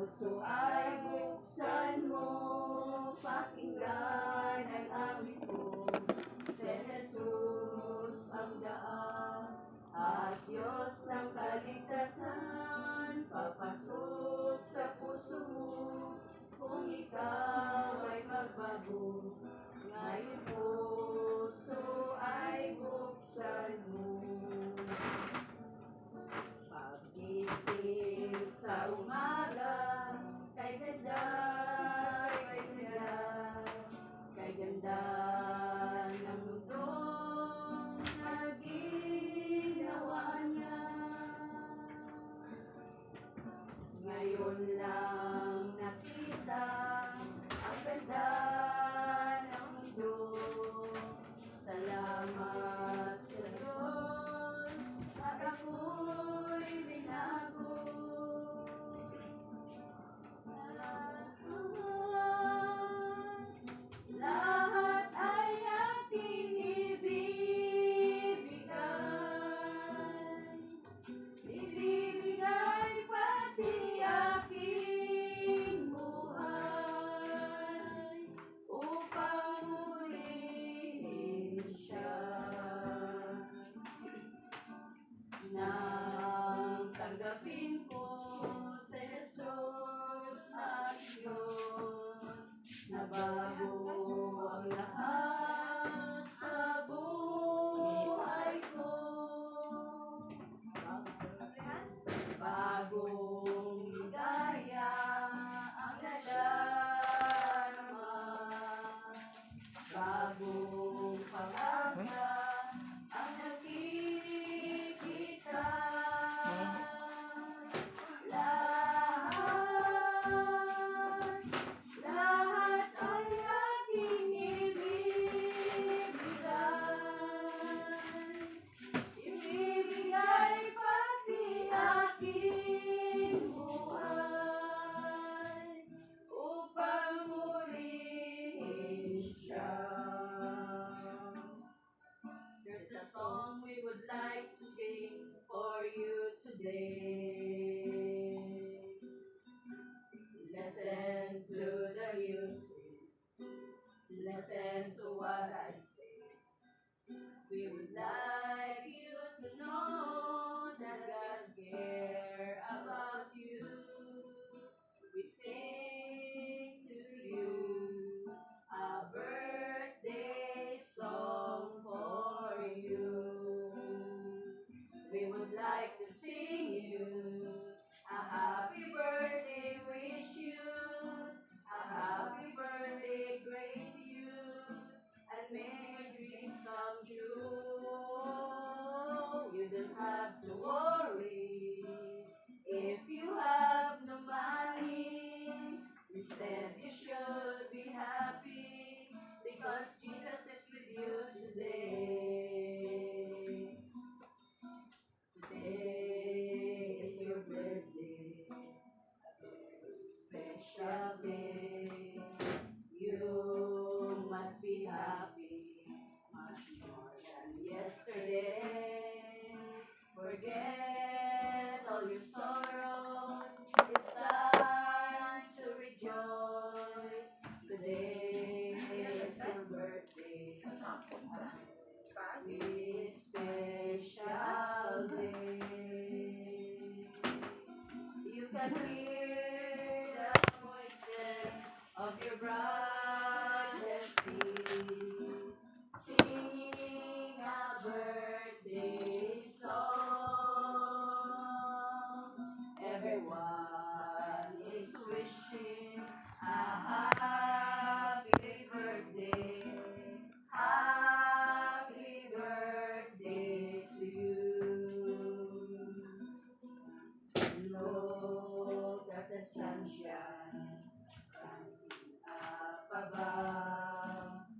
puso ay buksan mo, pakinggan ang awit ko. Si Jesus ang daan at Diyos ng kaligtasan, papasok sa puso mo kung ikaw ay magbago. Ngayon puso ay buksan mo. Paggising sa umaga, kay ganda, kay ganda, kay ganda ng mundong na ginawa niya. Ngayon lang nakita ang ganda ng mundo. Salamat sa Diyos at ako'y binago. Lahat ay aking ibibigay. Ibibigay pati aking buhay upang murihin siya. Nang tanggapin ko si Jesus at Diyos, nabago ang lahat sa buhay ko. Bagong ligaya ang nadarama, bagong pag-asa ang nakikita. Lahat ay aking ibibigay. Ibibigay pati aking buhay upang murihin siya. There's a song we would like to sing for you today. Listen to the music, listen to what I say. We would like you to know that God's care about you. We sing to you a birthday song for you. We would like to sing you a happy birthday, wish you a happy birthday, grace you, and may your dreams come true. You don't have to worry if you have no money. Instead, you should be happy because Jesus is with you today. Today is your birthday, a very special day. You must be happy, much more than yesterday. Forget all your sorrows, it's time to rejoice. Today is your birthday, a very special day. You can hear the voices of your brothers singing a birthday song. Everyone is wishing a happy birthday. Happy birthday to you. Look at the sunshine rising up above.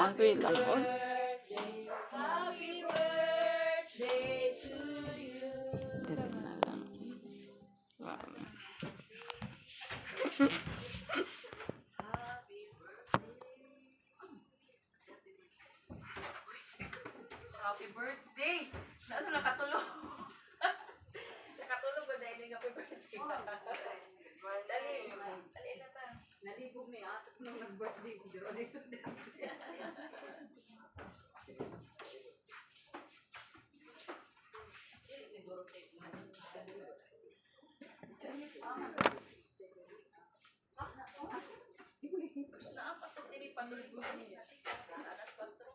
Angkoy Lamos. Happy birthday to you. Diri na lang. Wow. Happy birthday! Nasa nakatulog? Nakatulog ba dahil yung happy birthday? Dali, dali na ta. Nalibog ni asap nung nag-birthday ko. Dito dito. Siguro safe man. Naapat at tinipanuloy ko niya. Nanas pa ito.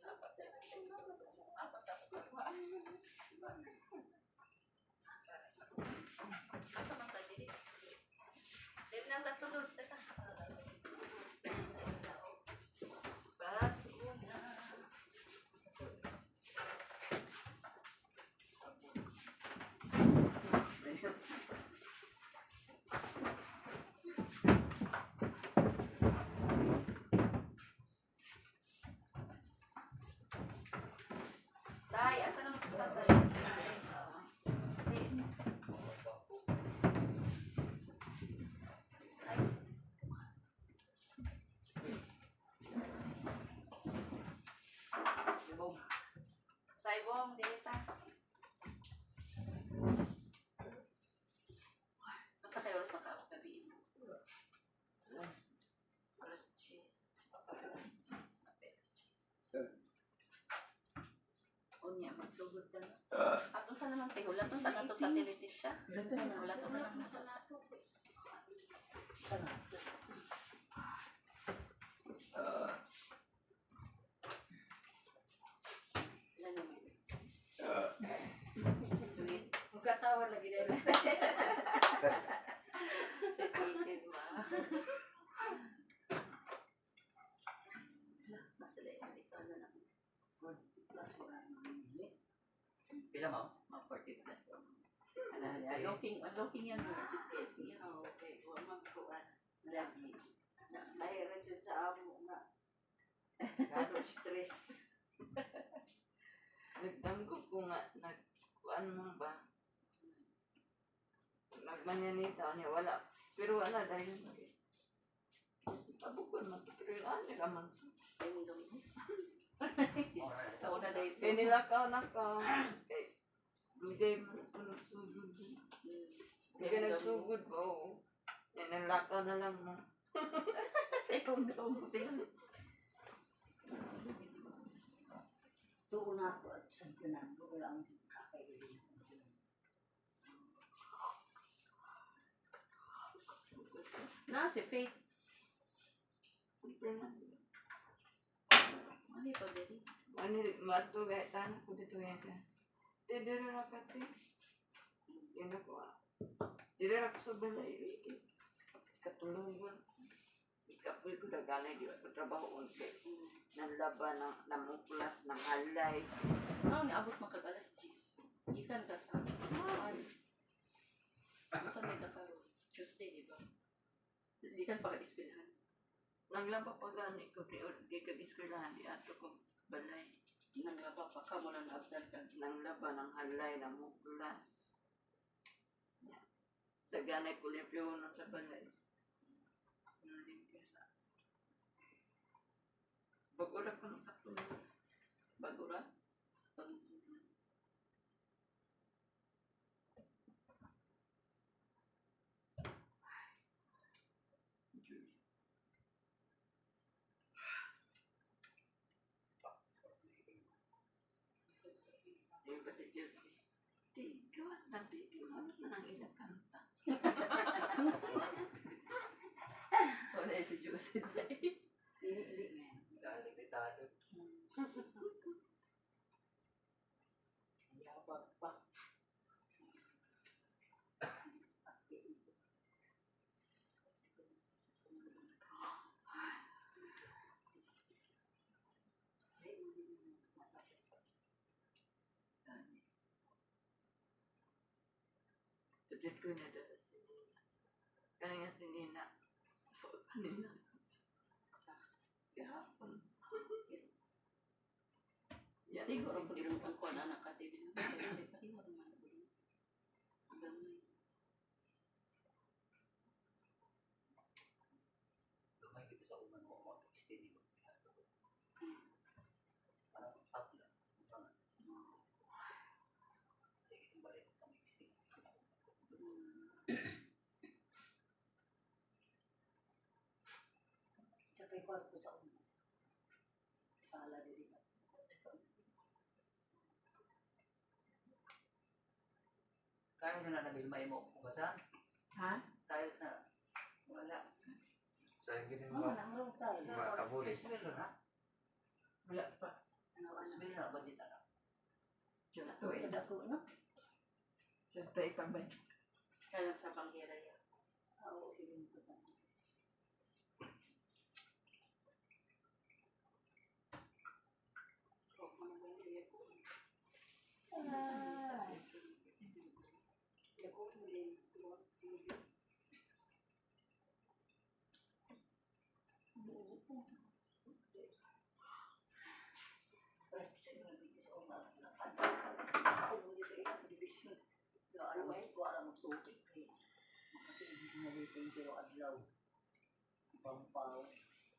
Naapat na. Apat sa pagkakawaan. Asa man ta dili? Dili na ta sulod. Bas una. Tay, asa naman ito sa tay? Saibong, dita. Asa kayo oras na gabi? Alas 10. Unya, magsugod ka na. Atong sa naman tayo, wala tong sa nato sa tilitis siya. Wala tong na lang nato sa ilan naman? Sweet. Magkatawa lagi dahil. Separated ma. Nasa layo, ito na lang. Plus wala naman. Pila mo? 40 plus. Unlocking yan mo. Yes, yan. Okay. Huwag magkuhan. Lagi. Nahiran dyan sa amo nga. Gano'ng stress. Nagdanggog ko nga, nagkuan mo ba? Nagmanyanita niya, wala. Pero wala dahil tabukon mo. Pero yun, ka man. Ay, mo daw. Tao na dahil. Kaya nilakaw na ka. Eh, duday mo nagsugod. Kaya nagsugod ba, oo. Yan, nilakaw na lang mo. Sa ikong daw mo. Tuon ako at santunan. Wala ang kakaibigin sa santunan. Na, si Faith. Siyempre na. Ano ito, Daddy? Ano, mato gaya tanan ko dito yan siya. Didira na ka, te. Yan ako ah. Didira ko sa balay. Katulungan. Ikapoy ko na ganay, di ba? Trabaho unti. Nanlaban, namuklas, ng halay. Ah, niabot makagalas, jeez. Ikan ka sa sa may dakaro. Tuesday, di ba? Ikan pa ka-eskwelahan. Naglaba pa gani ko, di kag-eskwelahan, di ato ko balay. Nanglaba pa ka mo nang abdal ka. Nanglaba, ng halay, namuklas. Daganay ko limpyo nun sa balay. Nalimpyo sa... Bagura ko ng katulong. Bagura? Ayun pa si Chelsea. Di, gawas na, di, ano na nang ilang kanta. Wala si Jose. Hindi nga. Kalibitado. Yabag pa. Pagkat ko na dala si Nina. Kaya si Nina. So, kanina. Sa gahapon. Siguro po din ang kuwan anak ka din. Pati wala man po. Hanggang may Gamay kita sa uman mo mo extend mo. Parang tapla. Parang lagi itong balik sa extend. sa kay kwarto sa umas. Sala din. Kaya na nabilmay mo basa? Ha? Tiles na. Wala. Sa ginin Ano mo. na mo tayo? Tabuli. Smell na. Wala pa. Smell na ba dito na? Ito eh. Dako no? So ito ipabadya. Kaya sa pangyara ya. Oo, sige mo pa.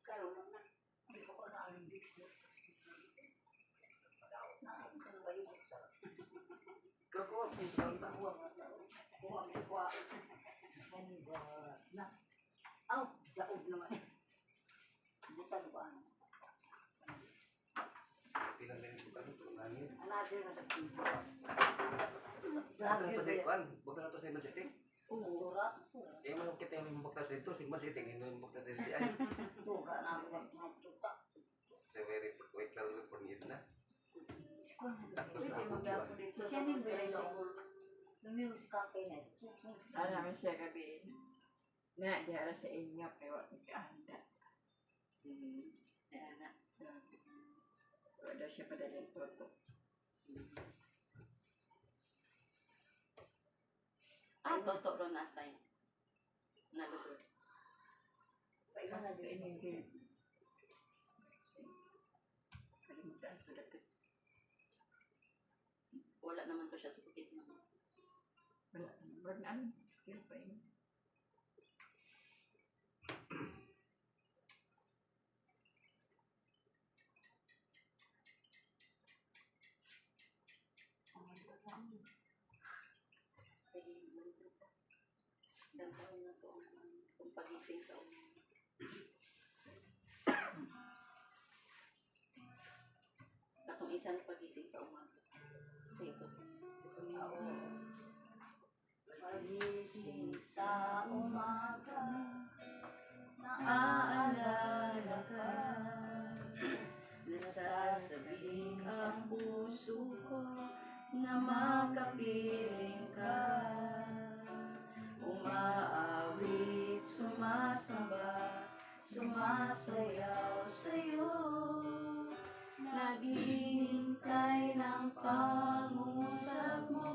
Karon lang na. Hindi ko na ang bix mo. Na ang kayo sa Gagawa mo sa bahuwa nga daw. Buwa mo sa kwa. Na. Aw, daog naman. Butan ba? Pilang din ko kami kung ano. Another na sa pinto. Bakit na to sa ikwan? Bakit na to sa iman setting? Turat. Kaya mo kita yung baktas dito, si iman setting, yung baktas dito di ay. Tuga na ako magtuta. Sa very wait lang ulit por na. Tapos na Pwede ako mag-apo din. Siya din ba yung lumiro si kakay na. Ano naman siya gabi. Na, diara sa inyo. Kaya wala kahanda. Ayan na. Wala daw siya padaling toto. Toto ro nasa yun. Nalugod. Kailan na din yung game. Kalimutan ko dapat. Wala naman to siya sa bukit naman. Wala. Wala na ano. Kaya pa yun. Dagdagan na to ang pagising sa umaga. Katong isa na pagising sa umaga. Sige ko. Pagising sa umaga, naaalala ka. Nasasabik ang puso ko na makapiling ka. Umaawit, sumasamba, sumasayaw sa'yo. Naghihintay ng pangungusap mo.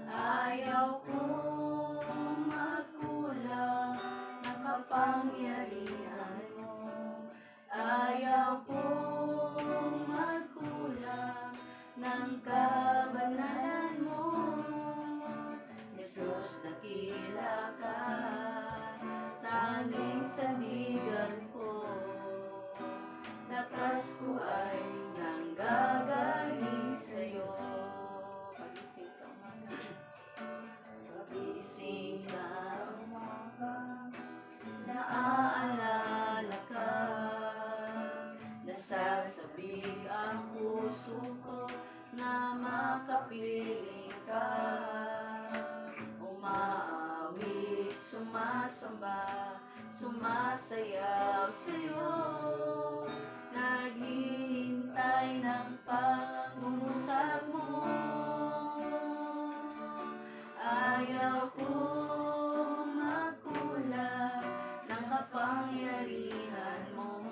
Ayaw kong magkulang ng kapangyarihan mo. Ayaw kong magkulang ng kabanalan mo. Jesus, dakila ka, tanging sandigan ko. Lakas ko ay nanggagaling sa'yo. Pagising sa umaga. Pagising sa umaga. Naaalala ka. Nasasabik ang puso ko na makapiling ka. Umaawit, sumasamba, sumasayaw sa'yo. Naghihintay ng pangungusap mo. Ayaw kong magkulang ng kapangyarihan mo.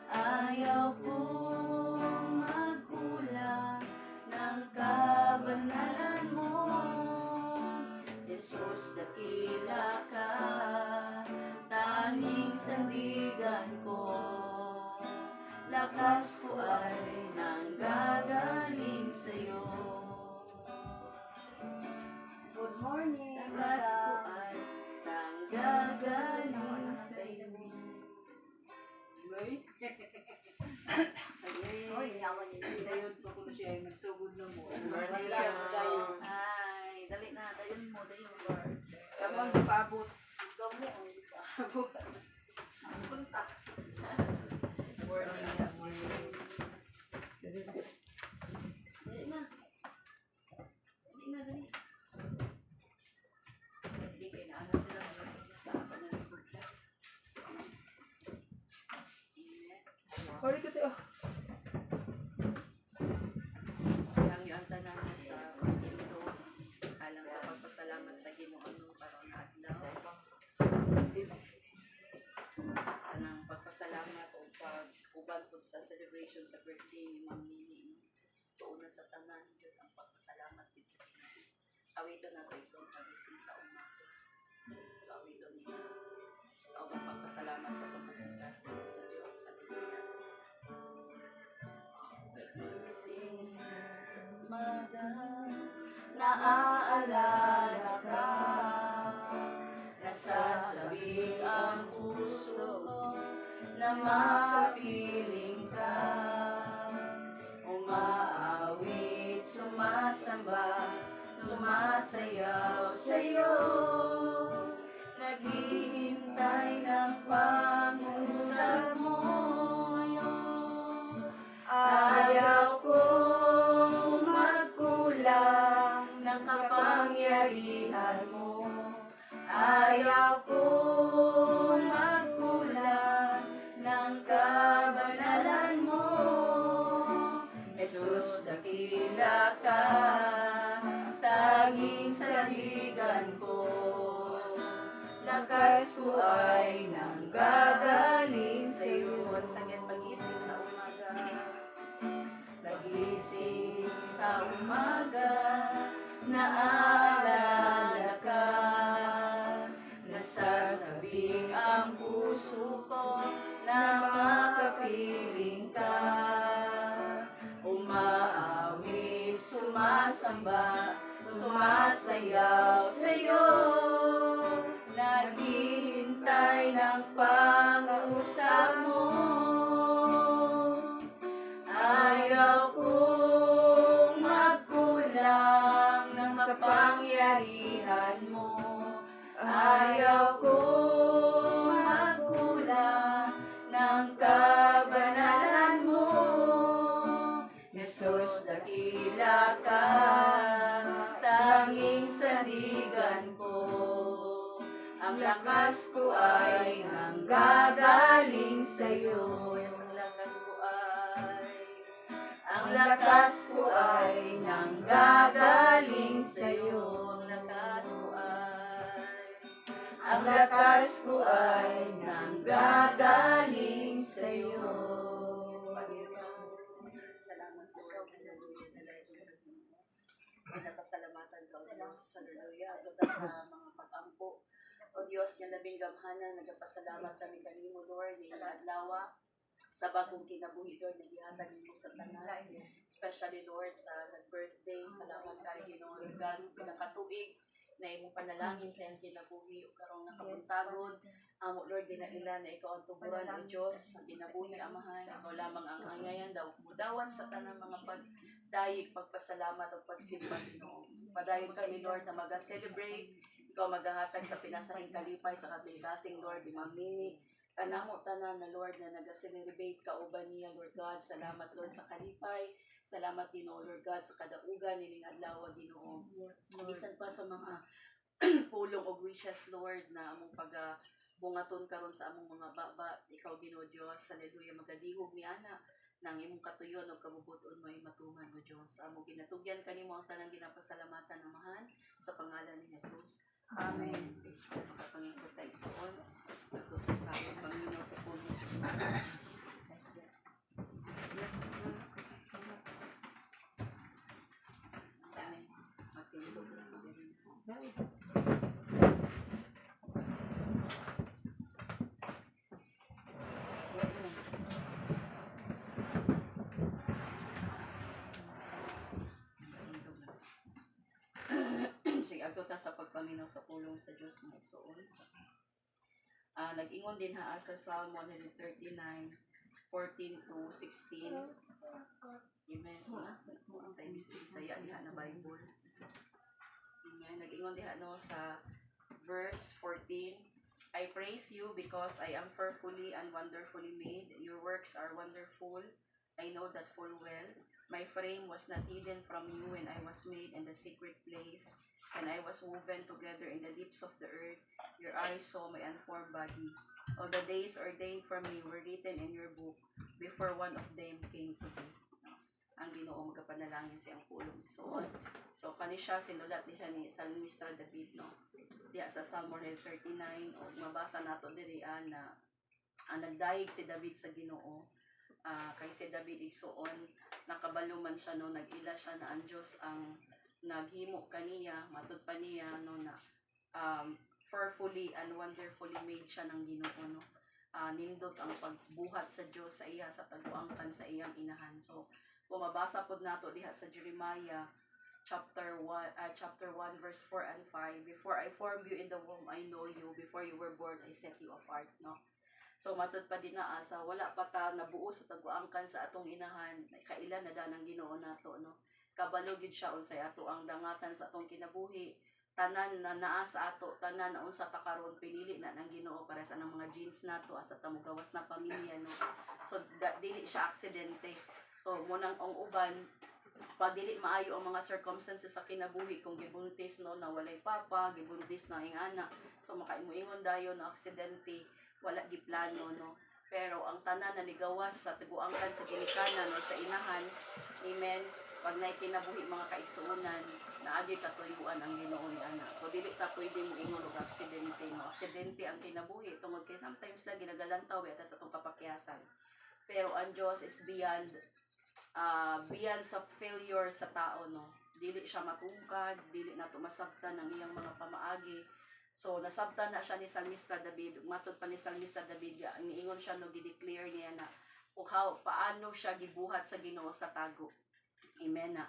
Ayaw kong magkulang ng kabanalan mo. Jesus, dakila ka, tanging sandigan ko. lakas ko ay nanggagaling sa'yo. Good morning. Lakas ko ay nanggagaling sa'yo. Uy. Oy, yawan niyo. Dayon pa kung siya ay nagsugod na mo. Morning siya. siya. Ay, dali na. Dayon mo. Dayon, Lord. Kamang ipabot. Ikaw mo ang ipabot. Ang punta. Morning na. Morning. Dali na. Dali na, dali. Sige, kaya naana sila. Dapat na nagsugat. Ingat. Hali ka tayo. Yang yung tanan mo sa pagkinto, alang sa pagpasalamat sa Ginoo nung karon na adlaw. Anang pagpasalamat o pag-uban po sa celebration sa birthday ni Ma'am Nini. So una sa tanan, yun ang pagpasalamat din sa Ginoo. Awito na ito isang pagising sa umaga. So awito niya. O ang pagpasalamat sa pagpasalamat sa Diyos. Hallelujah. Pagising sa umaga, Naaalala ka, nasasabik ang puso ko na makapiling ka. Umaawit, sumasamba, sumasayaw sa'yo. Naghihintay ng pangusap mo. Ayaw ko magkulang ng kapangyarihan mo. Ayaw ko magkulang ng kabanalan mo. Jesus, dakila ka, tanging saligan ko. Lakas ko ay nanggagaling sa'yo. At sagad pagising sa umaga. Nagising sa umaga, naaalala ka. Nasasabik ang puso ko na makapiling ka. Umaawit, sumasamba, sumasayaw sa'yo. Naghihintay ng pangusap mo. Ayaw kong magkulang ng kapangyarihan mo. Ayaw kong magkulang ng kabanalan mo. Jesus, dakila ka, tanging sandigan ko. Ang lakas ko ay nanggagaling sa'yo. Yes, ang lakas ko ay. Ang lakas ko ay nanggagaling sa'yo. Ang lakas ko ay. Ang lakas ko ay nanggagaling sa'yo. salamat po. Pinapasalamatan ko, Diyos. Hallelujah. Tuta sa mga pag-ampo. O Diyos, nga labing gamhanan, nagpasalamat kami kanimo, Lord, ng adlaw sa bagong kinabuhi, Lord, nagihatag mo sa tanan. Especially, Lord, sa nag-birthday. Salamat kay Ginoo, God, sa pinakatuig na imong panalangin sa iyang kinabuhi o karong nakapuntagon. Amo, Lord, ginaila na ikaw ang tuburan o Diyos, ang kinabuhi, Amahan. Ikaw lamang ang angayan, mudawat sa tanang mga pagdayig, pagpasalamat o pagsimba, Ginoo. Padayon kami, Lord, na mag-celebrate. Ikaw maghahatag sa pinasahing kalipay sa kasing-kasing, Lord, di Ma'am Nini. Kanamo tanan na Lord na nag-celebrate kauban niya, Lord God. Salamat, Lord, sa kalipay. Salamat, Ginoo, Lord God, sa kadaugan nining adlaw, Ginoo. Bisan pa sa mga pulong o wishes, Lord, na among bungaton karon sa among mga baba. Ikaw, Ginoo Dios, hallelujah, magadihog ni ana nang imong katuyon o kabubuton mo ay matuman, O Dios. Among ginatugyan kanimo ang tanang ginapasalamatan, Amahan, sa pangalan ni Jesus. Amen. Makapangikot tayo sa on. Nagkot sa akin, Panginoon sa puno sa Amen. Matindog na ko din. sa pagpaminaw sa pulong sa Dios mga igsoon. Nag-ingon din ha sa Psalm 139, 14 to 16. Amen. Ang tayo Bisaya diha na Bible. Amen. Nag-ingon diha no sa verse 14. I praise you because I am fearfully and wonderfully made. Your works are wonderful. I know that full well. My frame was not hidden from you when I was made in the secret place, and I was woven together in the deeps of the earth. Your eyes saw my unformed body. All the days ordained for me were written in your book before one of them came to be. Ang Ginoo magapanalangin siyang pulong igsoon. So kani siya sinulat ni siya ni Salmista David no. Diya sa Psalm 139 o mabasa nato diri na nagdayeg si David sa Ginoo. Kay si David igsoon nakabalo man siya no, nag-ila siya na ang Dios ang naghimo kaniya, matud pa niya no na fearfully and wonderfully made siya ng Ginoo no. Nindot ang pagbuhat sa Dios sa iya sa taguangkan sa iyang inahan. So kung mabasa pod nato diha sa Jeremiah chapter 1 verse 4 and 5, before I formed you in the womb I know you, before you were born I set you apart no. So matud pa din na asa wala pa ta nabuo sa taguangkan sa atong inahan, kailan na danang Ginoo nato no. Kabalo gid siya unsay ato ang dangatan sa atong kinabuhi, tanan na naa sa ato, tanan na unsa ta karon pinili na ng Ginoo para sa nang mga genes nato asa ta mogawas na pamilya no. So dili siya aksidente. So munang ang uban pag dili maayo ang mga circumstances sa kinabuhi, kung gibuntis no na walay papa, gibuntis na ing anak, so makaingon dayon na aksidente, wala giplano no. Pero ang tanan na nigawas sa tiguangkan sa ginikanan o sa inahan, amen, pag nay kinabuhi mga kaigsuonan, naagi katuyuan ang Ginoo ni ana. So dili ta pwede mo ingon og aksidente no. Aksidente ang kinabuhi tungod kay sometimes lang ginagalantaw ata sa tong kapakyasan. Pero ang Dios is beyond sa failure sa tao no. Dili siya matungkad, dili nato masabtan ang iyang mga pamaagi. So nasabtan na siya ni Salmista David. Matod pa ni Salmista David, niingon siya no, gi-declare niya na paano siya gibuhat sa Ginoo sa tago. Amen na.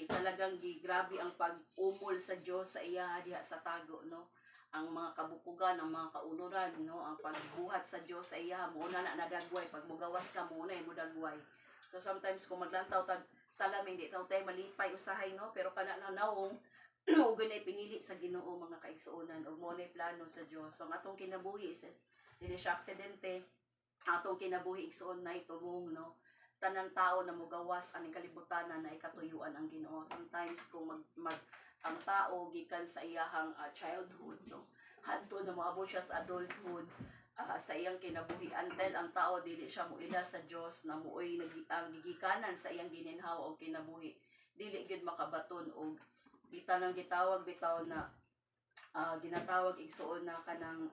Talagang grabe ang pag-umol sa Dios sa iya diha sa tago no. Ang mga kabukugan, ang mga kaunuran no, ang pagbuhat sa Dios sa iya mo na nadagway, pag mugawas ka mo na mo dagway. So sometimes kung maglantaw tag salamin di taw tay malipay usahay no, pero kana na nawong ug gunay pinili sa Ginoo mga kaigsuonan ug mo nay plano sa Dios. So ang atong kinabuhi is dili siya aksidente, atong kinabuhi igsuon nay tumong no. Tanang tao na mogawas aning kalibutan na ikatuyuan ang Ginoo. Sometimes kung ang tao gikan sa iyahang childhood no, hantud na moabot siya sa adulthood, sa iyang kinabuhi until ang tao dili siya moila sa Dios na muoy nagigikanan sa iyang gininhawa og kinabuhi, dili gid makabaton og tanang gitawag bitaw na ginatawag igsuon na kanang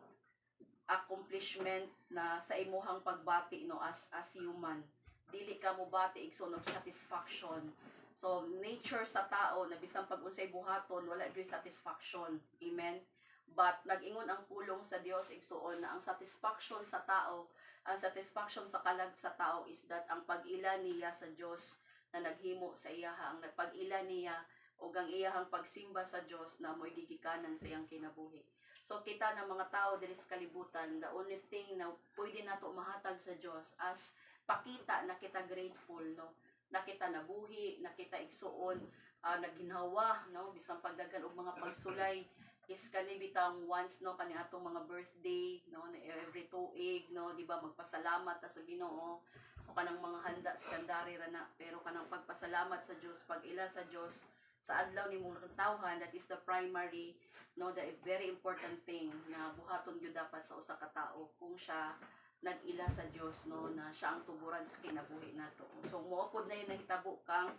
accomplishment na sa imuhang pagbati no as human, dili ka mo bati igsuon og satisfaction. So nature sa tao na bisan pag unsay buhaton wala gyud satisfaction, amen. But nag-ingon ang pulong sa Dios igsuon na ang satisfaction sa tao, ang satisfaction sa kalag sa tao is that ang pag-ila niya sa Dios na naghimo sa iya, ang nagpag-ila niya o ang iyahang pagsimba sa Dios na mo'y gigikanan sa iyang kinabuhi. So kita ng mga tao diri sa kalibutan, the only thing na pwede nato mahatag sa Dios as pakita na kita grateful no, na kita nabuhi, na kita igsuon, nagginhawa no, bisan pagdagan og mga pagsulay is kani bitang once no, kani atong mga birthday no, every tuig no, di ba magpasalamat ta sa Ginoo. So kanang mga handa sekondary ra na, pero kanang pagpasalamat sa Dios, pag-ila sa Dios sa adlaw nimong tawhan, that is the primary no, the very important thing na buhaton gyud dapat sa usa ka tawo kung siya nag-ila sa Dios no, na siya ang tuburan sa kinabuhi nato. So moapod na yun nahitabo kang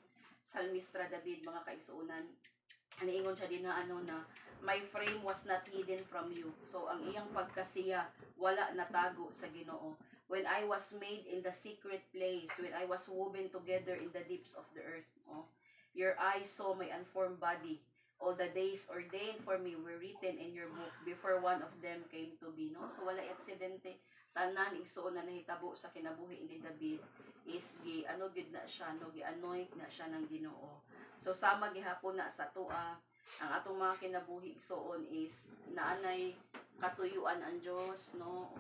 Salmista David mga kaigsuonan. Aniingon siya din na ano na my frame was not hidden from you. So ang iyang pagkasiya wala natago sa Ginoo. When I was made in the secret place, when I was woven together in the deeps of the earth. Oh, your eyes saw my unformed body. All the days ordained for me were written in your book before one of them came to be. No? So wala aksidente. Tanan igsuon na nahitabo sa kinabuhi ni David is gid na siya no, gi-anoint na siya ng Ginoo. So sama gihapon na sa tua ang atong mga kinabuhi igsoon is naanay katuyuan ang Dios, no,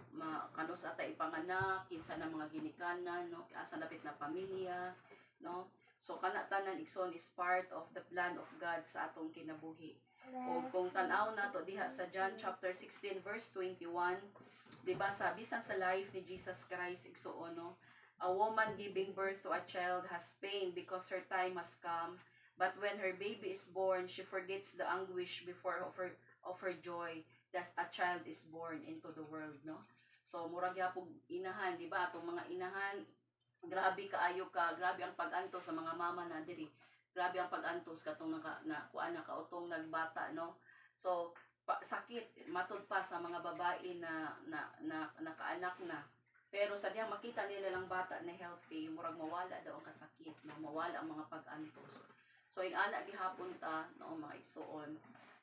kano sa atay ipanganak, kinsa na mga ginikanan, no, asa napit na pamilya, no. So kana tanan igsoon is part of the plan of God sa atong kinabuhi. O kung tan-aw na to diha sa John chapter 16 verse 21, di ba sa bisan sa life ni Jesus Christ igsoon, no, a woman giving birth to a child has pain because her time has come, but when her baby is born, she forgets the anguish before of her joy that a child is born into the world, no. So murag gyapon inahan, di ba, atong mga inahan, grabe kaayo ka, grabe ang pag-antos sa mga mama na diri. Grabe ang pag-antos katong nakautong nagbata, no. So sakit matud pa sa mga babae na nakaanak na. Pero sa diha makita nila lang bata na healthy, murag mawala daw ang kasakit, mawala ang mga pag-antos. So ing ana gihapon ta, no, mga igsoon,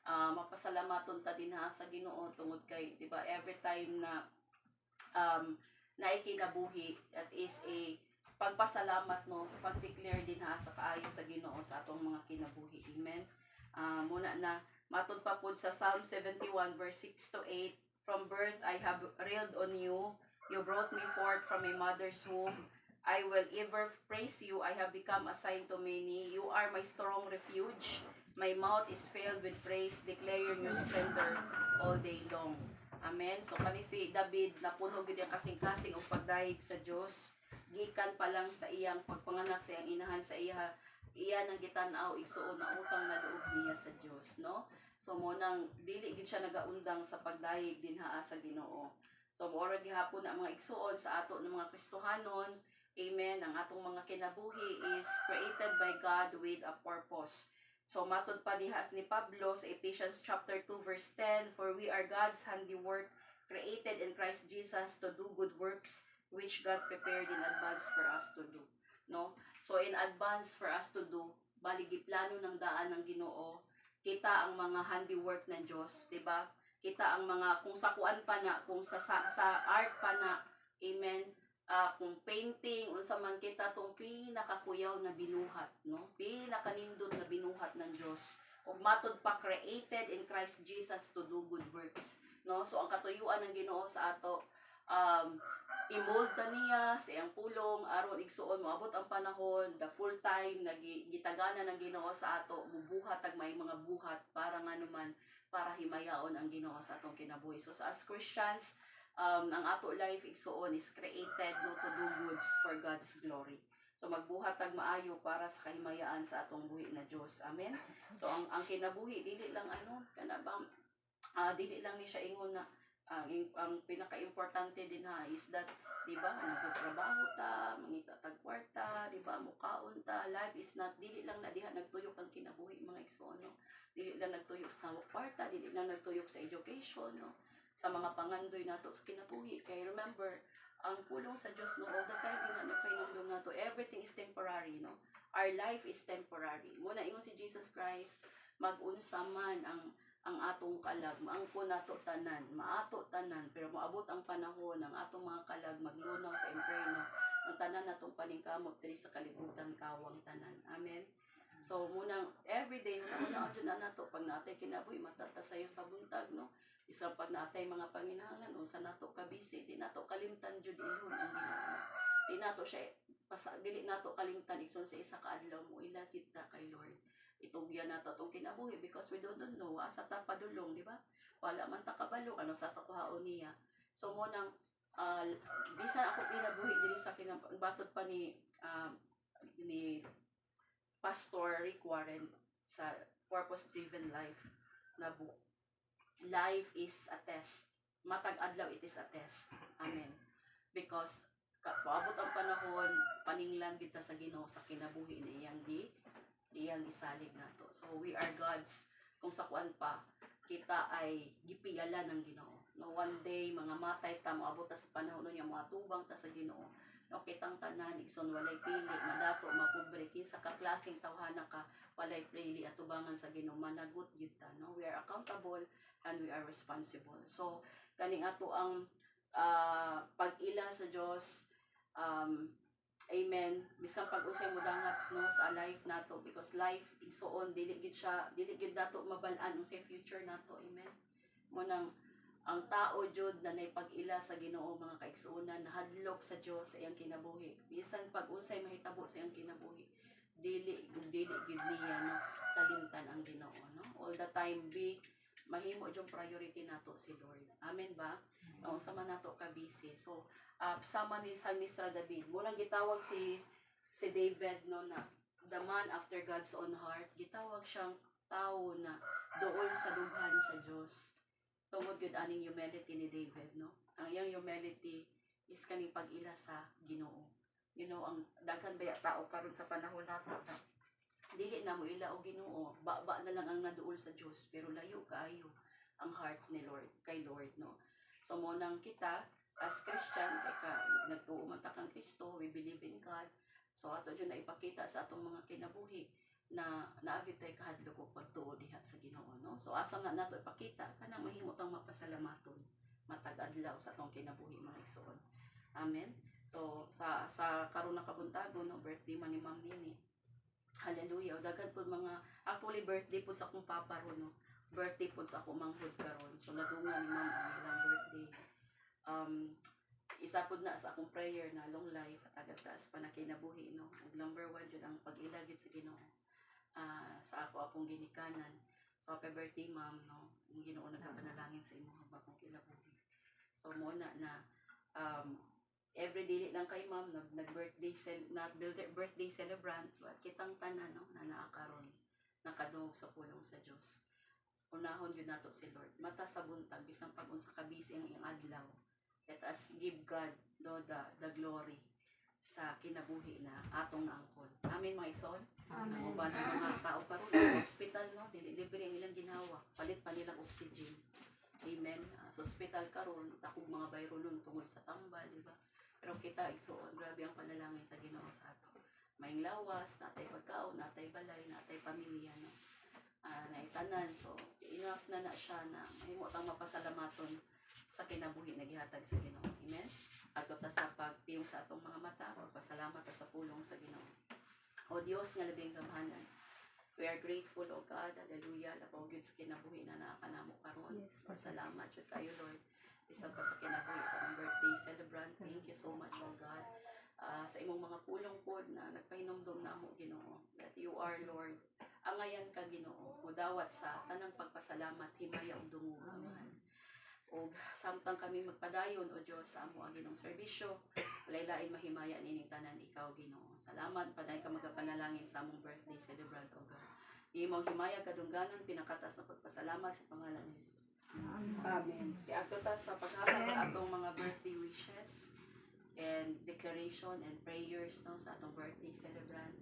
mapasalamaton ta din ha sa Ginoo tungod kay, di ba, every time na naikinabuhi, that is a pagpasalamat, no, pag-declare din ha sa kaayo sa Ginoo sa atong mga kinabuhi. Amen. Muna na matud pa pud sa Psalm 71 verse 6 to 8, from birth I have railed on you, you brought me forth from my mother's womb. I will ever praise you. I have become a sign to many. You are my strong refuge. My mouth is filled with praise, declaring your splendor all day long. Amen. So kani si David napuno gid ang kasing-kasing og pagdayeg sa Dios. Gikan pa lang sa iyang pagpanganak sa iyang inahan sa iya nang gitan-aw igsuon na utang na loob niya sa Dios, no? So mo nang dili gid siya nagaundang sa pagdayeg dinha sa Ginoo. So mo'ra gihapon na mga igsuon sa ato ng mga Kristohanon. Amen. Ang atong mga kinabuhi is created by God with a purpose. So matud pa diha ni Pablo sa Ephesians chapter 2 verse 10, for we are God's handiwork, created in Christ Jesus to do good works which God prepared in advance for us to do, no? So in advance for us to do, bali giplano ng daan ng Ginoo, kita ang mga handiwork ng Dios, di ba? Kita ang mga kung sa kuan pa na, kung sa art pa na, amen, kung painting, unsa man kita tong pinakakuyaw na binuhat, no? Pinakanindot na binuhat ng Dios. Ug matud pa created in Christ Jesus to do good works, no? So ang katuyuan ng Ginoo sa ato, i-mold ta niya sa iyang pulong aron igsuon moabot ang panahon, the full time gitagana ng Ginoo sa ato, mubuhat tag may mga buhat para nga naman para himayaon ang Ginoo sa atong kinabuhi. So as Christians, ang ato life igsuon is created, no, to do goods for God's glory. So magbuhat tag maayo para sa kahimayaan sa atong buhi na Dios. Amen. So ang kinabuhi dili lang kana bang dili lang ni siya ingon na ang pinaka-importante din ha is that, di ba, magtrabaho ta, mangita tag kwarta, di ba, mukaon ta. Life is not, dili lang na diha nagtuyok ang kinabuhi, mga igsoon, no? Dili lang nagtuyok sa kwarta, dili lang nagtuyok sa education, no? Sa mga pangandoy nato sa kinabuhi. Kaya remember, ang pulong sa Dios, no, all the time din na nagpainundong nato, everything is temporary, no? Our life is temporary. Muna ingon si Jesus Christ, mag-unsa man ang atong kalag, maangko nato tanan, maato tanan, pero moabot ang panahon ang atong mga kalag maglunaw sa impierno, ang tanan natong paningkamot diri sa kalibutan kawang tanan. Amen. So munang everyday una jud na nato pag natay kinabuhi matatasayo sa buntag, no. Isa pag natay mga panginahanglan unsa nato ka busy, di nato kalimtan jud ilhon ang Ginoo. Di nato siya dili nato kalimtan igsoon sa isa ka adlaw mo ila kita kay Lord. Itugyan nato itong kinabuhi because we don't know asa ta padulong, di ba? Wala man ta kabalo ano sa takuhaon niya. So mo nang bisan ako kinabuhi diri sa kinabatot pa ni Pastor Rick Warren sa Purpose Driven Life na book. Life is a test. Matag adlaw it is a test. Amen. Because paabot ang panahon paninglan kita sa Ginoo sa kinabuhi ni iyang isalig nato. So we are God's, kung sa kuan pa kita ay gipigalan ng Ginoo. No, one day mga matay ta moabot ta sa panahon niya mga tubang ta sa Ginoo. No, kitang tanan igsoon walay pili, madato, mapobre, kinsa ka klaseng tawhana ka walay pili at tubangan sa Ginoo, managot gyud ta, no? We are accountable and we are responsible. So kaning ato ang pag-ila sa Dios, Amen. Bisan pag-usay mo dangat no sa life nato because life igsoon dili gid nato mabalaan unsay future nato. Amen. Mo nang ang tao jud na naipag-ila sa Ginoo mga kaigsuonan nahadlok sa Dios sa iyang kinabuhi. Bisan pag-usay mahitabo sa iyang kinabuhi, dili gid niya no kalimtan ang Ginoo no. All the time be mahimo jud priority nato si Lord. Amen ba? Unsa man nato ka busy. So sama ni Salmista David. Mulang gitawag si David no na the man after God's own heart. Gitawag siyang tao na dool sa dughan sa Dios. Tungod gud aning humility ni David no. Ang iyang humility is kaning pag-ila sa Ginoo. You know, ang daghan baya tao karon sa panahon nato na dili na mo ila og Ginoo, baba na lang ang naduol sa Dios pero layo kaayo ang hearts ni Lord kay Lord no. So mo nang kita as Christian kay ka nagtuo man ta kang Kristo, we believe in God. So ato jud na ipakita sa atong mga kinabuhi na naagi tay kahadlok og pagtuo diha sa Ginoo no. So asa nga nato ipakita kanang mahimo tang mapasalamaton matag adlaw sa atong kinabuhi mga igsoon. Amen. So sa karon na kabuntagon no birthday man ni Ma'am Nini. Hallelujah. Daghan pud mga actually birthday pud sa akong papa ron no. Birthday pud sa akong manghod karon. So nadungan ni Ma'am ang ilang birthday. Isa pud na sa akong prayer na long life at agad-taas pa na kinabuhi no. Ug number 1 jud ang pag-ila gyud sa Ginoo. Sa akong ginikanan. So happy birthday Ma'am no. Ang Ginoo nagkapanalangin sa imo habang akong kinabuhi. So mo na every day lang kay Ma'am nag-birthday birthday celebrant at kitang tanan no na naakaron nakadungog sa pulong sa Dios. Unahon yun nato si Lord. Mata sa buntag bisan pag unsa ka busy ang iyang adlaw. Let us give God no, the glory sa kinabuhi na atong naangkon. Amen mga igsoon. Ang uban ng mga tao karon sa hospital no, dili libre ang ilang ginawa. Palit pa nilang oxygen. Amen. Sa hospital karon takog mga bayro nun tungod sa tambal, di ba? Pero kita igsoon, grabe ang panalangin sa Ginoo sa ato. May lawas, natay pagkaon, natay balay, natay pamilya no. Naitanan. So, enough na siya na mahimo tang mapasalamaton sa kinabuhi na gihatag sa Ginoo. Amen. Agto ta sa pagpiyong sa atong mga mata, pasalamat ta sa pulong sa Ginoo. O Dios nga labing gamhanan. We are grateful, O God. Hallelujah. Labaw gyud sa kinabuhi na naakanamo karon. Yes. Salamat jud kayo, Lord. Isa pa sa kinabuhi sa among birthday celebrant. Thank you so much, O God. Sa imong mga pulong pod na nagpahinumdum namo Ginoo that you are Lord. Angayan ka Ginoo, mudawat sa tanang pagpasalamat himaya ug dungog Amahan. Og samtang kami magpadayon o Dios sa amo ang Ginoong serbisyo, lain-lain mahimaya nining tanan ikaw Ginoo. Salamat paday ka magapanalangin sa among birthday celebrant o God. Imong himaya kadungganan pinakatas na pagpasalamat sa pangalan ni Jesus. Amen. Kaya ta sa paghatag sa atong mga birthday wishes and declaration and prayers no sa atong birthday celebrant.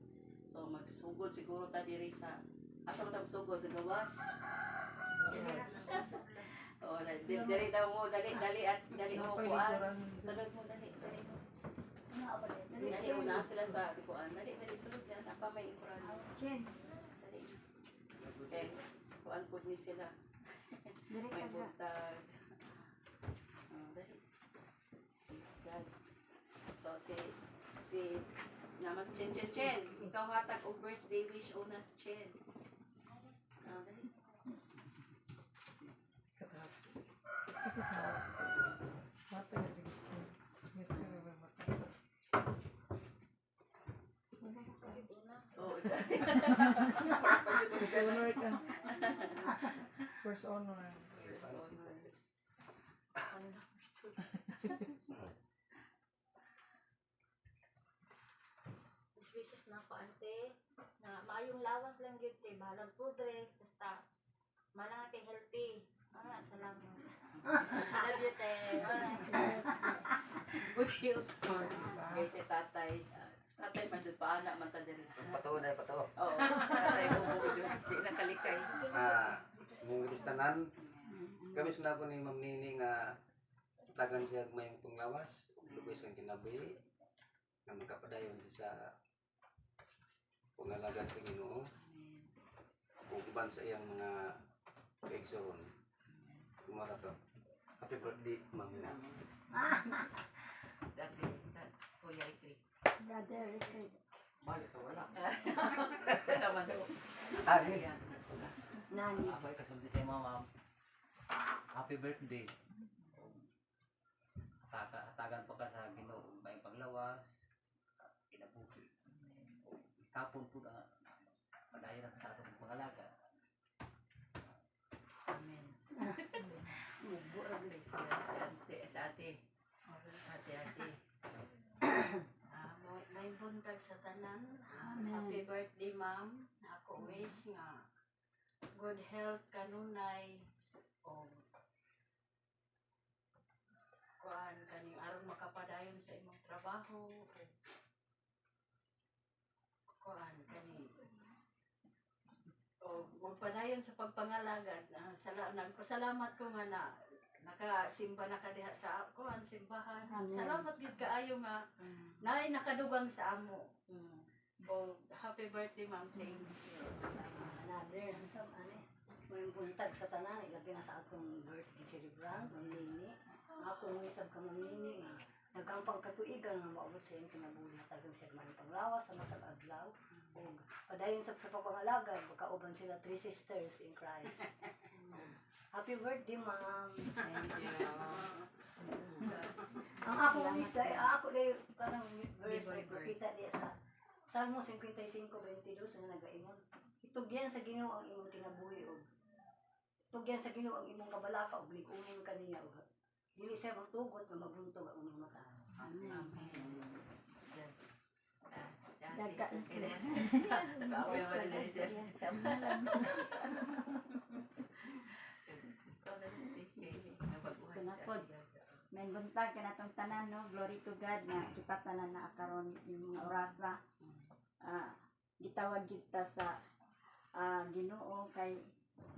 So magsugod siguro ta diri sa asa mo ta magsugod sa gawas. Oh, dali daw mo dali mo kuan. Sunod mo dali. Dali una sila sa kuan. Dali sunod na pa may kuan. Dali. Okay. Kuan pud ni sila. May butag. Dali. Praise God. So si naman Chen. Ikaw hatag og birthday wish una Chen. Dali. Mata na sige siya. Yes, pero ba mata. Oh, First honor ka. First honor. Wishes na ko ante na maayong lawas lang gyud te bahalag pobre basta manang kay healthy. Salamat. Love you te. Okay, si tatay. Tatay man doon paana man ta diri. Pato na pato. Oo. Tatay mo di nakalikay. Mong tanan. Kami sila ko ni Ma'am Nini nga tagan siya may panglawas, lubos ang kinabuhi. Nga magkapadayon siya sa pangalagan sa Ginoo. Ug uban sa iyang mga kaigsoon. Kumara to. Happy birthday, Ma'am Nini. Dati Kuya Ikri. Brother Ari. Nani. Ako ay kasulti sa mama. Happy birthday. Atagan pa ka sa Ginoo may paglawas. Kinabuhi. Kapon po na padayon sa atong pangalaga. Amen. Mugbo ra gyud sa ate. Ate. May buntag sa tanan. Happy birthday, ma'am. Ako wish nga good health kanunay o kuan kaning aron makapadayon sa imong trabaho o kuan kani o magpadayon sa pagpangalagad. Nagpasalamat ko nga na nakasimba na ka diha sa kuan simbahan. Salamat gid kaayo nga naay nakadugang sa amo. O happy birthday, ma'am. Thank you. Another, may buntag sa tanan, ilabi na sa atong birthday celebrant, mamini. Ako nung isab ka mamini nga, nagampang katuigan nga maabot sa iyong kinabuhi na tagang sermon panglawas sa matag adlaw. O padayon sa pagpangalagad, magkauban sila 3 sisters in Christ. Happy birthday, ma'am. Thank you. Ang ako miss dahil ako dahil parang verse Bible verse. kita diya sa Salmo 55:22 na nagaingon. Itugyan sa Ginoo ang imong kinabuhi og tugyan sa Ginoo ang imong kabalaka og lig-unin kaniya og dili siya magtugot nga mabuntog ang imong mata. Amen. Daga. Nag-aaway naman din siya. Kunapod. May buntag ka na itong tanan, no? Glory to God na kita tanan na akaron yung mga orasa. Gitawag kita sa Ginoo kay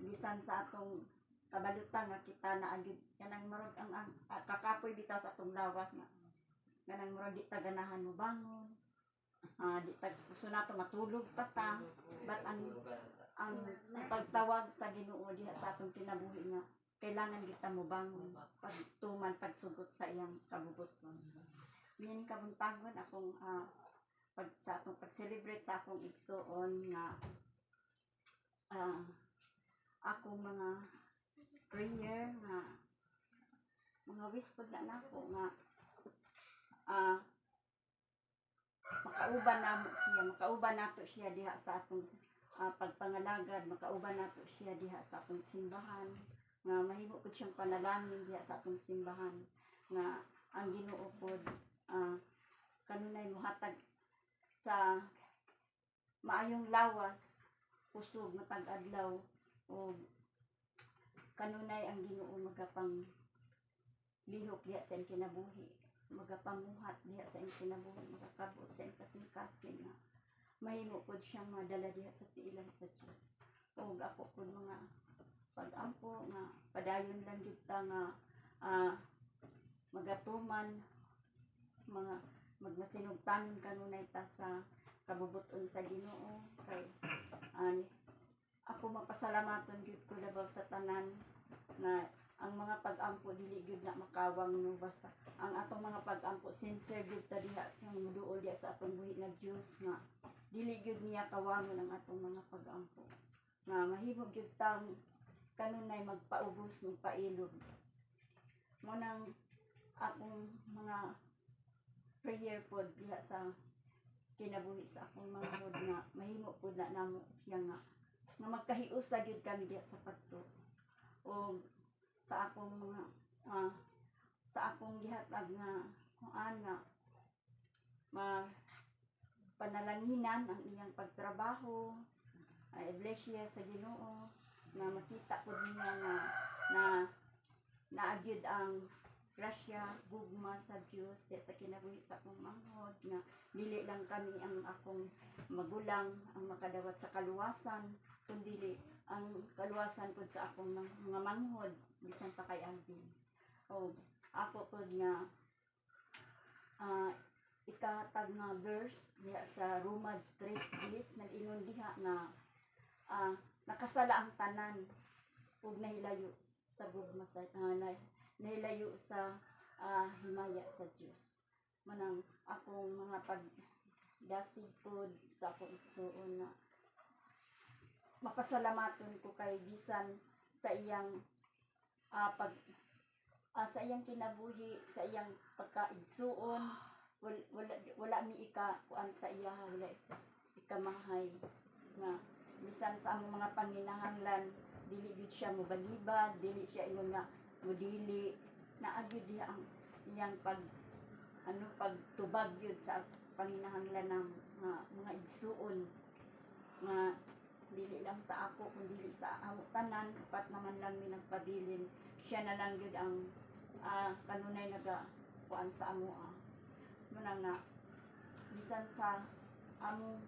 bisan sa atong kabalutan nga kita na agid kanang marod ang kakapoy bitaw sa atong lawas nga kanang marod di ta ganahan mo bangon. Di ta gusto nato matulog pa ta. But ang pagtawag sa Ginoo diha sa atong kinabuhi nga kailangan kita mo bangon pagtuman pagsugot sa iyang kabubuton. Min kabuntagon akong sa atong pag-celebrate sa akong igsoon nga akong mga prayer nga mga wish pud na nako nga makauban nato siya diha sa atong pagpangalagad, makauban nato siya diha sa atong simbahan nga mahimo pud siyang panalangin diha sa atong simbahan nga ang Ginoo pud kanunay mohatag sa maayong lawas kusog matag adlaw o kanunay ang Ginoo magapang lihok diha sa iyang kinabuhi, magapamuhat diha sa iyang kinabuhi, magakabot sa iyang kasing-kasing nga mahimo pud siyang madala diha sa tiilan sa Dios. O ako pud mga pag-ampo nga padayon lang gyud ta nga magatuman mga magmasinugtanon kanunay ta sa kabubuton sa Ginoo kay ako magpasalamaton gyud ko labaw sa tanan na ang mga pag-ampo dili gyud na makawang no basta ang atong mga pag-ampo sincere gyud ta diha sa muduol diha sa atong buhi nga Dios nga dili gyud niya kawangon ang atong mga pag-ampo nga mahimo gyud ta kanunay magpaubos magpailog mo nang akong mga prayer pod diha sa kinabuhi sa akong mga hod nga mahimo pod na namo siya nga magkahius la gyud kami diha sa pagtuo o sa akong mga sa akong gihatag nga kuan nga panalanginan ang iyang pagtrabaho i-bless siya sa Ginoo na makita pod niya nga naagyud ang grasya gugma sa Dios sa kinabuhi sa akong manghod nga dili lang kami ang akong magulang ang makadawat sa kaluwasan kundi ang kaluwasan pud sa akong mga manghod bisan pa kay Alvin. O ako pud nga ikatag nga verse diha sa Roma 3:10 nag-ingon diha nga nakasala ang tanan ug nahilayo sa gugma sa nahilayo sa himaya sa Dios. Manang akong mga pagdasig pod sa akong igsuon na mapasalamaton ko kay bisan sa iyang sa iyang kinabuhi, sa iyang pagkaigsuon, wala mi kuan sa iya, wala ikamahay nga bisan sa among mga panginahanglan dili gid siya mobalibad, dili siya ingon nga modili na agyud diha ang iyang pagtubag yun sa panginahanglan ng mga igsuon nga dili lang sa ako kundi dili sa amo tanan, pat naman lang mi nagpabilin siya na lang yun ang kanunay kuan sa amo muna nga bisan sa amo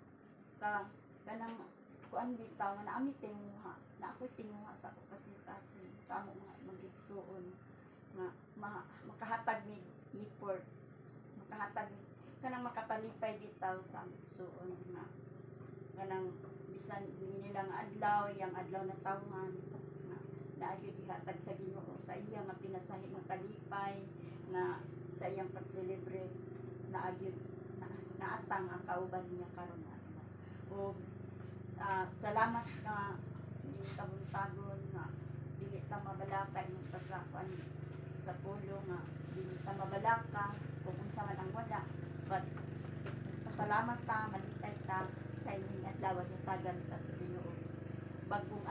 kanang kuan bitaw nga naami tinguha na ako tinguha sa kapasitasin sa amo mga magigsuon nga makahatag ni effort, makahatag kanang makapalipay bitaw sa igsuon nga kanang bisan nila nga adlaw, yang adlaw na tawhan nga naayod ihatag sa Ginoo sa iya nga pinasahi nga kalipay na sa iyang pag-celebrate naayod naatang ang kauban niya karon nga o salamat nga ning kabuntagon nga dili ta mabalaka imong pasakuan sa pulo nga dili ta mabalaka kung unsa man ang wala, but pasalamat ta, malitay ta kay ning adlaw nga tagan ta sa Ginoo bagong